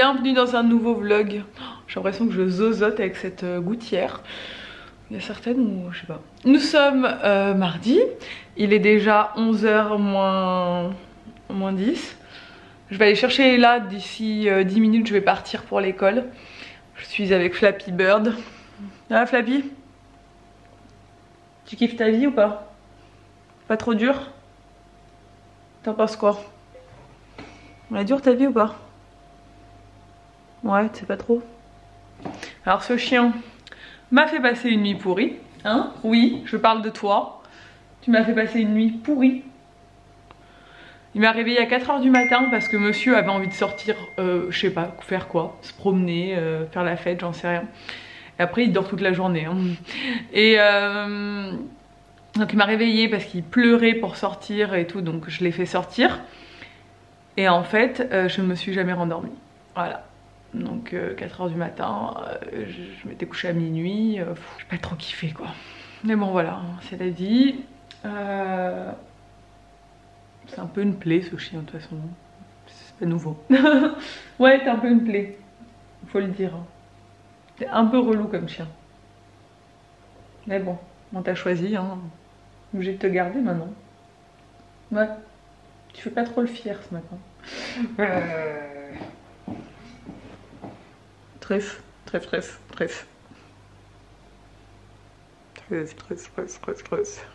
bienvenue dans un nouveau vlog. J'ai l'impression que je zozote avec cette gouttière. Il y a certaines où je sais pas. Nous sommes mardi, il est déjà 11h moins 10. Je vais aller chercher là d'ici 10 minutes, je vais partir pour l'école. Je suis avec Flappy Bird. Ah Flappy, tu kiffes ta vie ou pas? Pas trop dur? T'en penses quoi? Elle est dure ta vie ou pas? Ouais, tu sais pas trop. Alors ce chien m'a fait passer une nuit pourrie. Hein? Oui, je parle de toi. Tu m'as fait passer une nuit pourrie. Il m'a réveillée à 4h du matin parce que monsieur avait envie de sortir, je sais pas, faire quoi, se promener, faire la fête, j'en sais rien. Et après il dort toute la journée. Hein. Et donc il m'a réveillée parce qu'il pleurait pour sortir et tout, donc je l'ai fait sortir. Et en fait, je me suis jamais rendormie. Voilà. Donc 4h du matin, je m'étais couchée à minuit, j'ai pas trop kiffé quoi. Mais bon voilà, c'est la vie. C'est un peu une plaie ce chien de toute façon, c'est pas nouveau. Ouais, t'es un peu une plaie, faut le dire. T'es un peu relou comme chien. Mais bon, on t'a choisi, hein. Obligé de te garder maintenant. Ouais, tu fais pas trop le fier ce matin. Trèfle, trèfle, trèfle, trèfle. Trèfle, trèfle, trèfle, trèfle, trèfle.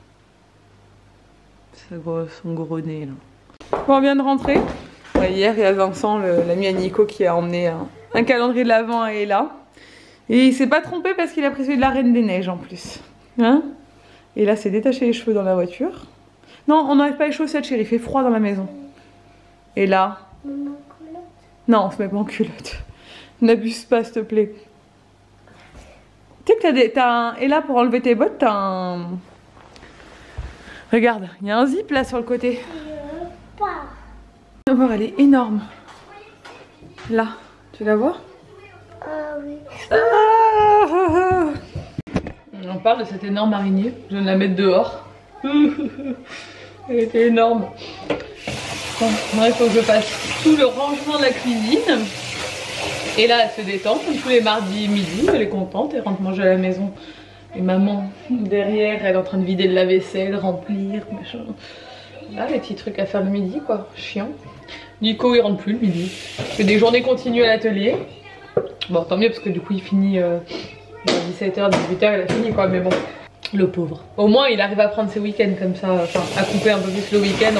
Son gros nez là. Bon, on vient de rentrer. Ouais, hier, il y a Vincent, l'ami à Nico, qui a emmené un calendrier de l'Avent à Ella. Et il s'est pas trompé parce qu'il a pris celui de la Reine des Neiges en plus. Hein? Et là, c'est détaché les cheveux dans la voiture. Non, on n'enlève pas les chaussettes, chérie, il fait froid dans la maison. Et là. Non, on se met pas en culotte. N'abuse pas, s'il te plaît. Tu sais que t'as un... Et là, pour enlever tes bottes, t'as un... Regarde, il y a un zip là sur le côté. Tu vas voir, elle est énorme. Là, tu la vois? Ah oui. On parle de cette énorme araignée. Je viens de la mettre dehors. Elle était énorme. Bon, il faut que je fasse tout le rangement de la cuisine. Et là, elle se détend comme tous les mardis midi. Elle est contente, elle rentre manger à la maison. Et maman, derrière, elle est en train de vider le lave-vaisselle, remplir, machin. Là, les petits trucs à faire le midi, quoi. Chiant. Nico, il rentre plus le midi. Il fait des journées continues à l'atelier. Bon, tant mieux, parce que du coup, il finit vers 17h, 18h, il a fini, quoi. Mais bon, le pauvre. Au moins, il arrive à prendre ses week-ends comme ça, enfin, à couper un peu plus le week-end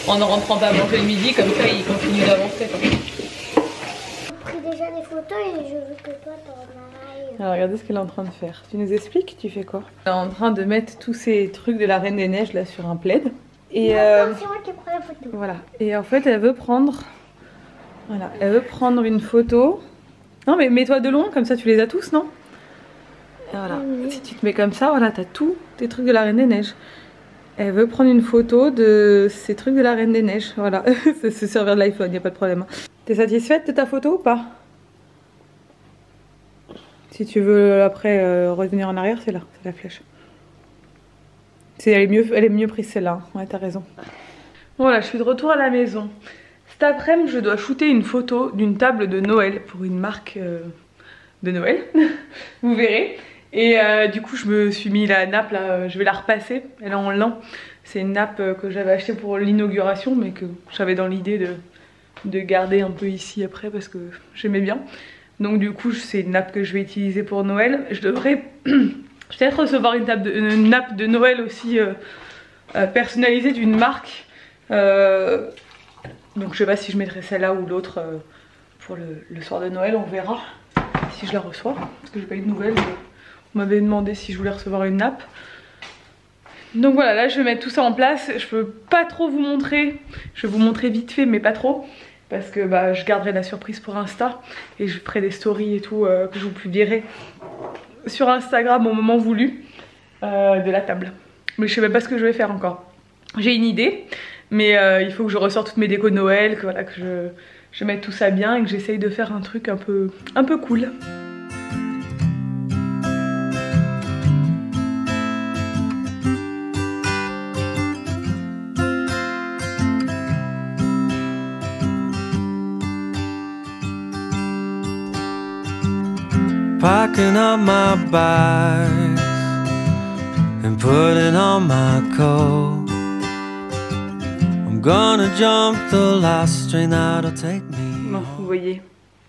en ne rentrant pas à manger le midi. Comme ça, il continue d'avancer, quoi. J'ai pris déjà des photos et je veux que toi t'en ailles. Alors regardez ce qu'elle est en train de faire. Tu nous expliques? Tu fais quoi? Elle est en train de mettre tous ces trucs de la Reine des Neiges là sur un plaid. Et c'est moi qui prends la photo. voilà. Et en fait elle veut prendre... Voilà. Elle veut prendre une photo. Non mais mets-toi de loin, comme ça tu les as tous, non? Et voilà. Oui. Si tu te mets comme ça, voilà, t'as tous tes trucs de la Reine des Neiges. Elle veut prendre une photo de ces trucs de la Reine des Neiges. Voilà. Ça se servir de l'iPhone, y a pas de problème. T'es satisfaite de ta photo ou pas? Si tu veux après revenir en arrière, c'est là, c'est la flèche. Elle est mieux prise celle-là, ouais t'as raison. Voilà, je suis de retour à la maison. Cet après-midi, je dois shooter une photo d'une table de Noël pour une marque de Noël. Vous verrez. Et du coup, je me suis mis la nappe là, je vais la repasser. Elle est en lin. C'est une nappe que j'avais achetée pour l'inauguration, mais que j'avais dans l'idée de garder un peu ici après parce que j'aimais bien. Donc du coup c'est une nappe que je vais utiliser pour Noël. Je devrais peut-être recevoir une nappe de Noël aussi personnalisée d'une marque. Donc je sais pas si je mettrai celle-là ou l'autre pour le soir de Noël, on verra si je la reçois. Parce que j'ai pas eu de nouvelles. On m'avait demandé si je voulais recevoir une nappe. Donc voilà, là je vais mettre tout ça en place. Je peux pas trop vous montrer. Je vais vous montrer vite fait mais pas trop. Parce que bah, je garderai la surprise pour Insta et je ferai des stories et tout que je vous publierai sur Instagram au moment voulu de la table. Mais je sais même pas ce que je vais faire encore. J'ai une idée, mais il faut que je ressorte toutes mes décos de Noël, que, voilà, que je mette tout ça bien et que j'essaye de faire un truc un peu cool. packing up my bags and putting on my coat. I'm gonna jump the last train that'll take me. Bon, vous voyez,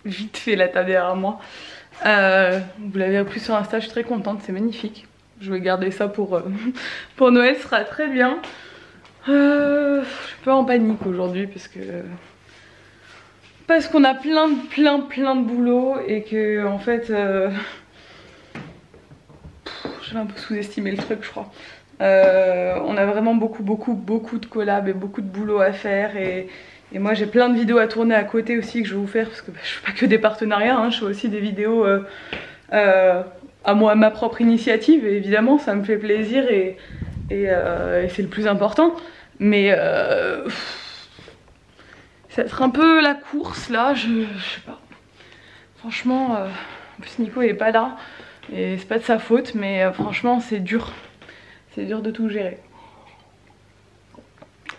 vite fait la table derrière moi. Vous l'avez appris sur Insta, je suis très contente, c'est magnifique. Je vais garder ça pour Noël, ce sera très bien. Je suis un peu en panique aujourd'hui parce qu'on a plein de boulot et que en fait j'avais un peu sous-estimé le truc, je crois. On a vraiment beaucoup de collabs et beaucoup de boulot à faire et moi j'ai plein de vidéos à tourner à côté aussi que je vais vous faire parce que je fais pas que des partenariats, hein, je fais aussi des vidéos à ma propre initiative et évidemment ça me fait plaisir et c'est le plus important. Mais ça sera un peu la course là, je sais pas. Franchement, en plus Nico il est pas là et c'est pas de sa faute, mais franchement c'est dur. C'est dur de tout gérer.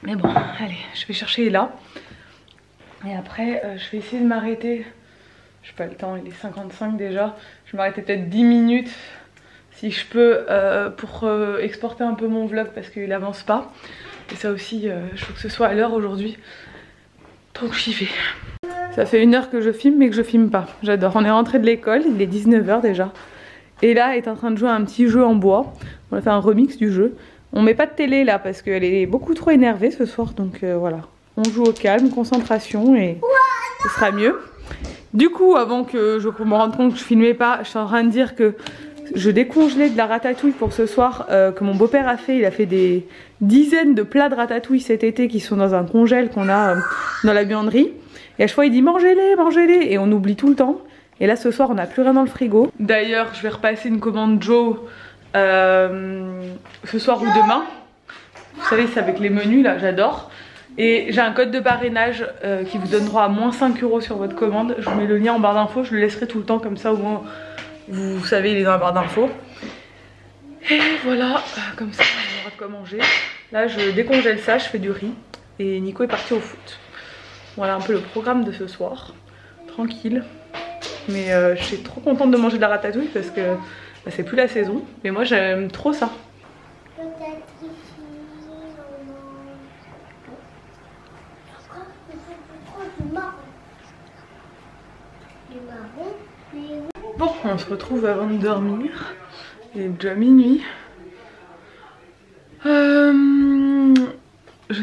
Mais bon, allez, je vais chercher Ella. Et après, je vais essayer de m'arrêter. Je n'ai pas le temps, il est 55 déjà. Je vais m'arrêter peut-être 10 minutes si je peux pour exporter un peu mon vlog parce qu'il avance pas. Et ça aussi, je veux que ce soit à l'heure aujourd'hui. Donc j'y vais. Ça fait 1 heure que je filme mais que je filme pas. J'adore. On est rentré de l'école, il est 19 h déjà. Et là, elle est en train de jouer à un petit jeu en bois. On a fait un remix du jeu. On met pas de télé là parce qu'elle est beaucoup trop énervée ce soir. Donc voilà. On joue au calme, concentration et ce sera mieux. Du coup, avant que je me rende compte que je filmais pas, je suis en train de dire que je décongelais de la ratatouille pour ce soir que mon beau-père a fait. Il a fait des dizaines de plats de ratatouille cet été qui sont dans un congèle qu'on a dans la buanderie. Et à chaque fois il dit mangez-les, mangez-les et on oublie tout le temps. Et là ce soir on n'a plus rien dans le frigo. D'ailleurs je vais repasser une commande Joe ce soir ou demain. Vous savez c'est avec les menus là, j'adore. Et j'ai un code de parrainage qui vous donne droit à moins 5 € sur votre commande. Je vous mets le lien en barre d'infos, je le laisserai tout le temps comme ça au moins vous savez il est dans la barre d'infos. Et voilà, comme ça on aura de quoi manger. Là je décongèle ça, je fais du riz. Et Nico est parti au foot. Voilà un peu le programme de ce soir. Tranquille. Mais je suis trop contente de manger de la ratatouille parce que bah, c'est plus la saison. Mais moi j'aime trop ça. Bon, on se retrouve avant de dormir. Il est déjà minuit. Je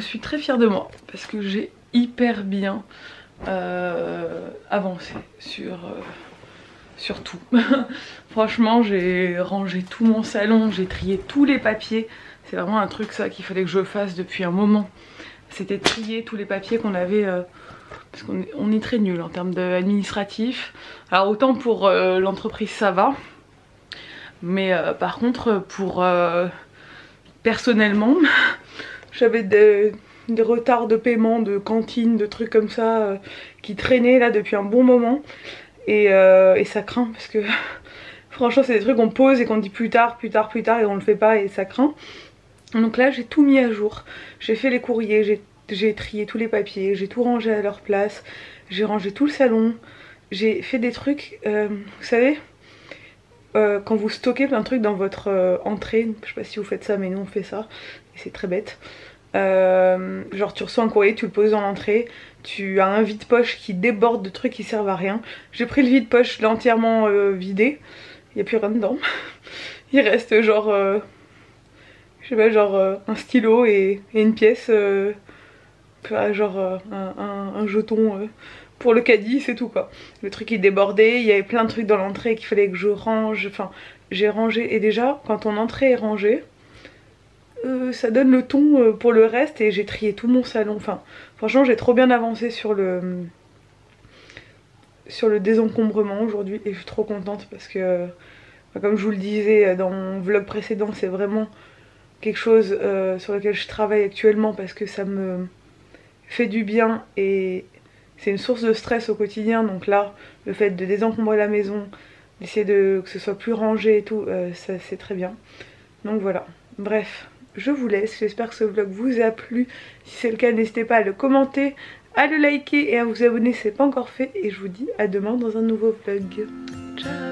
suis très fière de moi parce que j'ai hyper bien avancé sur tout. Franchement j'ai rangé tout mon salon, j'ai trié tous les papiers. C'est vraiment un truc ça qu'il fallait que je fasse depuis un moment. C'était trier tous les papiers qu'on avait parce qu'on est très nul en termes administratif. Alors autant pour l'entreprise ça va, mais par contre pour personnellement j'avais des retards de paiement, de cantine, de trucs comme ça qui traînaient là depuis un bon moment et ça craint parce que franchement c'est des trucs qu'on pose et qu'on dit plus tard et on le fait pas et ça craint. Donc là j'ai tout mis à jour, j'ai fait les courriers, j'ai trié tous les papiers, j'ai tout rangé à leur place, j'ai rangé tout le salon, j'ai fait des trucs, vous savez quand vous stockez plein de trucs dans votre entrée, je sais pas si vous faites ça mais nous on fait ça et c'est très bête. Genre tu reçois un courrier, tu le poses dans l'entrée, tu as un vide-poche qui déborde de trucs qui servent à rien. J'ai pris le vide-poche, je l'ai entièrement vidé, il n'y a plus rien dedans. Il reste genre, je sais pas, genre un stylo et une pièce, genre un jeton pour le caddie, c'est tout quoi. Le truc est débordé, il y avait plein de trucs dans l'entrée qu'il fallait que je range, enfin j'ai rangé et déjà quand ton entrée est rangée, ça donne le ton pour le reste et j'ai trié tout mon salon. Enfin, franchement, j'ai trop bien avancé sur le désencombrement aujourd'hui et je suis trop contente parce que, comme je vous le disais dans mon vlog précédent, c'est vraiment quelque chose sur lequel je travaille actuellement parce que ça me fait du bien et c'est une source de stress au quotidien. Donc là, le fait de désencombrer la maison, d'essayer que ce soit plus rangé et tout, ça c'est très bien. Donc voilà, bref. Je vous laisse, j'espère que ce vlog vous a plu. Si c'est le cas, n'hésitez pas à le commenter, à le liker et à vous abonner si ce n'est pas encore fait. Et je vous dis à demain dans un nouveau vlog. Ciao!